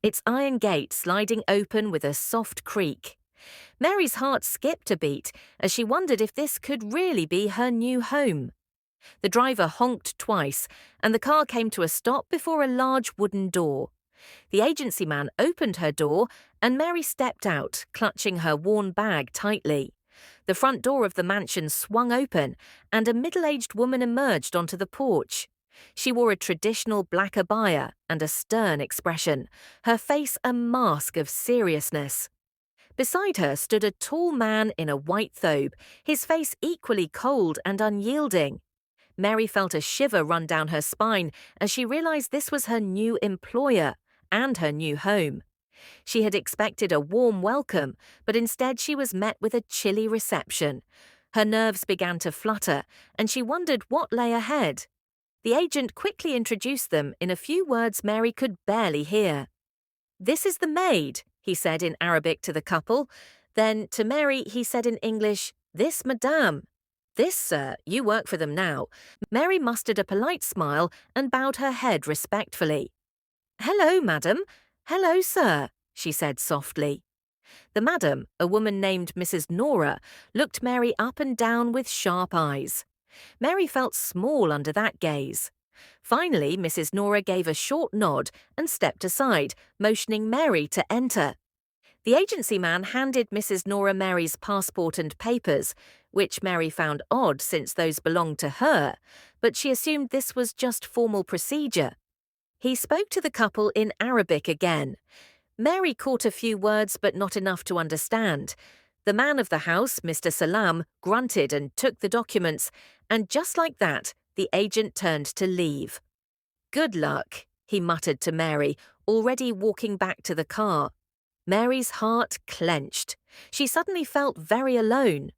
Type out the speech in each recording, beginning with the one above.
its iron gate sliding open with a soft creak. Mary's heart skipped a beat as she wondered if this could really be her new home. The driver honked twice, and the car came to a stop before a large wooden door. The agency man opened her door, and Mary stepped out, clutching her worn bag tightly. The front door of the mansion swung open, and a middle-aged woman emerged onto the porch. She wore a traditional black abaya and a stern expression, her face a mask of seriousness. Beside her stood a tall man in a white thobe, his face equally cold and unyielding. Mary felt a shiver run down her spine as she realized this was her new employer and her new home. She had expected a warm welcome, but instead she was met with a chilly reception. Her nerves began to flutter, and she wondered what lay ahead. The agent quickly introduced them in a few words Mary could barely hear. "This is the maid," he said in Arabic to the couple. Then, to Mary, he said in English, "This, madame." "This, sir, you work for them now." Mary mustered a polite smile and bowed her head respectfully. "Hello, madam. Hello, sir," she said softly. The madam, a woman named Mrs. Nora, looked Mary up and down with sharp eyes. Mary felt small under that gaze. Finally, Mrs. Nora gave a short nod and stepped aside, motioning Mary to enter. The agency man handed Mrs. Nora Mary's passport and papers, which Mary found odd since those belonged to her, but she assumed this was just formal procedure. He spoke to the couple in Arabic again. Mary caught a few words but not enough to understand. The man of the house, Mr. Salam, grunted and took the documents, and just like that, the agent turned to leave. "Good luck," he muttered to Mary, already walking back to the car. Mary's heart clenched. She suddenly felt very alone.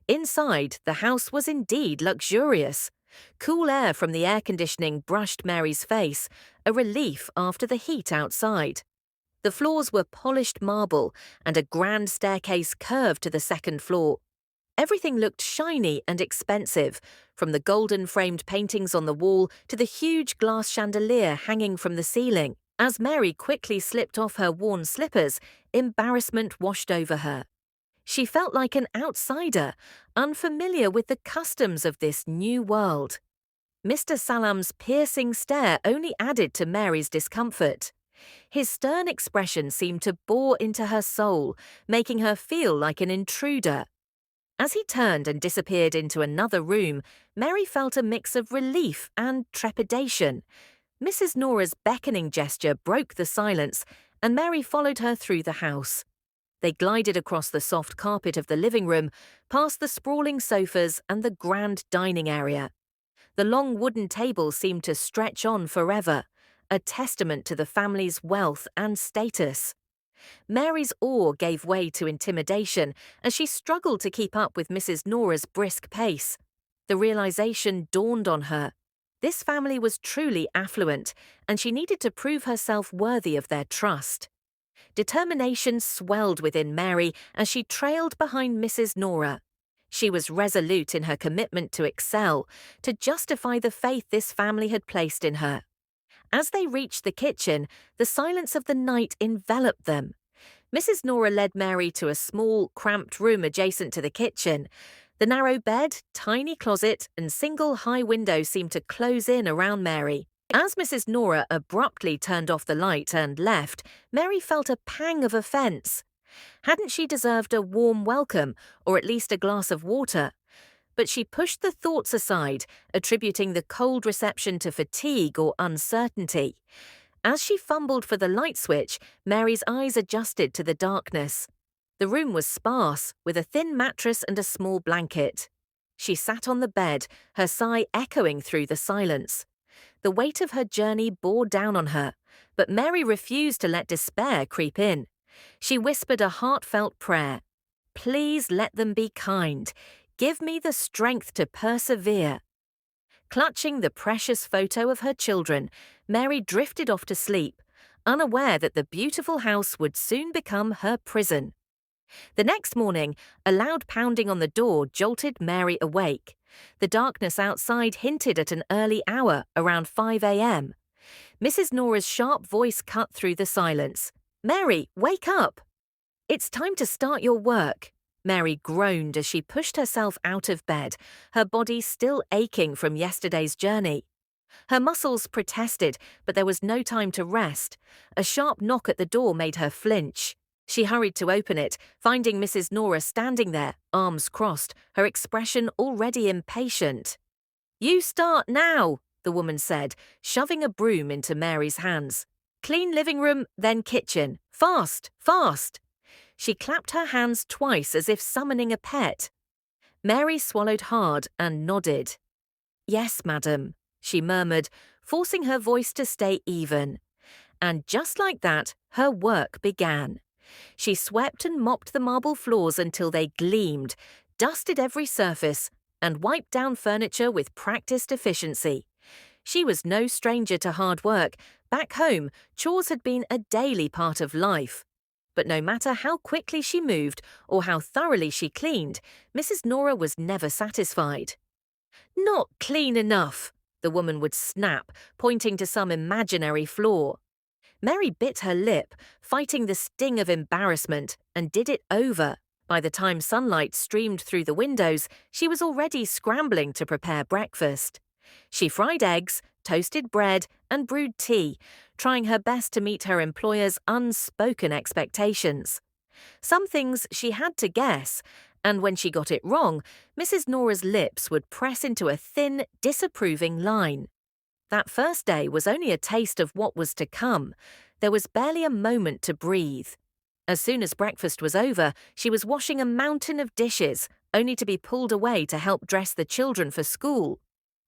Inside, the house was indeed luxurious. Cool air from the air conditioning brushed Mary's face, a relief after the heat outside. The floors were polished marble, and a grand staircase curved to the second floor. Everything looked shiny and expensive, from the golden-framed paintings on the wall to the huge glass chandelier hanging from the ceiling. As Mary quickly slipped off her worn slippers, embarrassment washed over her. She felt like an outsider, unfamiliar with the customs of this new world. Mr. Salam's piercing stare only added to Mary's discomfort. His stern expression seemed to bore into her soul, making her feel like an intruder. As he turned and disappeared into another room, Mary felt a mix of relief and trepidation. Mrs. Nora's beckoning gesture broke the silence, and Mary followed her through the house. They glided across the soft carpet of the living room, past the sprawling sofas and the grand dining area. The long wooden table seemed to stretch on forever, a testament to the family's wealth and status. Mary's awe gave way to intimidation as she struggled to keep up with Mrs. Nora's brisk pace. The realization dawned on her. This family was truly affluent, and she needed to prove herself worthy of their trust. Determination swelled within Mary as she trailed behind Mrs. Nora. She was resolute in her commitment to excel, to justify the faith this family had placed in her. As they reached the kitchen, the silence of the night enveloped them. Mrs. Nora led Mary to a small, cramped room adjacent to the kitchen. The narrow bed, tiny closet, and single high window seemed to close in around Mary. As Mrs. Nora abruptly turned off the light and left, Mary felt a pang of offence. Hadn't she deserved a warm welcome, or at least a glass of water? But she pushed the thoughts aside, attributing the cold reception to fatigue or uncertainty. As she fumbled for the light switch, Mary's eyes adjusted to the darkness. The room was sparse, with a thin mattress and a small blanket. She sat on the bed, her sigh echoing through the silence. The weight of her journey bore down on her, but Mary refused to let despair creep in. She whispered a heartfelt prayer. "Please let them be kind. Give me the strength to persevere." Clutching the precious photo of her children, Mary drifted off to sleep, unaware that the beautiful house would soon become her prison. The next morning, a loud pounding on the door jolted Mary awake. The darkness outside hinted at an early hour, around 5 a.m. Mrs. Nora's sharp voice cut through the silence. Mary, wake up! It's time to start your work. Mary groaned as she pushed herself out of bed, her body still aching from yesterday's journey. Her muscles protested, but there was no time to rest. A sharp knock at the door made her flinch. She hurried to open it, finding Mrs. Nora standing there, arms crossed, her expression already impatient. "You start now," the woman said, shoving a broom into Mary's hands. "Clean living room, then kitchen. Fast, fast!" She clapped her hands twice as if summoning a pet. Mary swallowed hard and nodded. "Yes, madam," she murmured, forcing her voice to stay even. And just like that, her work began. She swept and mopped the marble floors until they gleamed, dusted every surface, and wiped down furniture with practiced efficiency. She was no stranger to hard work. Back home, chores had been a daily part of life. But no matter how quickly she moved or how thoroughly she cleaned, Mrs. Nora was never satisfied. "Not clean enough," the woman would snap, pointing to some imaginary flaw. Mary bit her lip, fighting the sting of embarrassment, and did it over. By the time sunlight streamed through the windows, she was already scrambling to prepare breakfast. She fried eggs, toasted bread, and brewed tea, trying her best to meet her employer's unspoken expectations. Some things she had to guess, and when she got it wrong, Mrs. Nora's lips would press into a thin, disapproving line. That first day was only a taste of what was to come. There was barely a moment to breathe. As soon as breakfast was over, she was washing a mountain of dishes, only to be pulled away to help dress the children for school.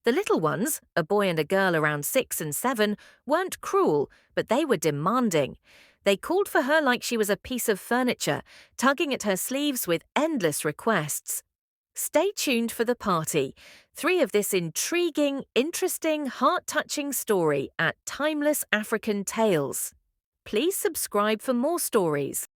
The little ones, a boy and a girl around 6 and 7, weren't cruel, but they were demanding. They called for her like she was a piece of furniture, tugging at her sleeves with endless requests. Stay tuned for the party. 3 of this intriguing, interesting, heart-touching story at Timeless African Tales. Please subscribe for more stories.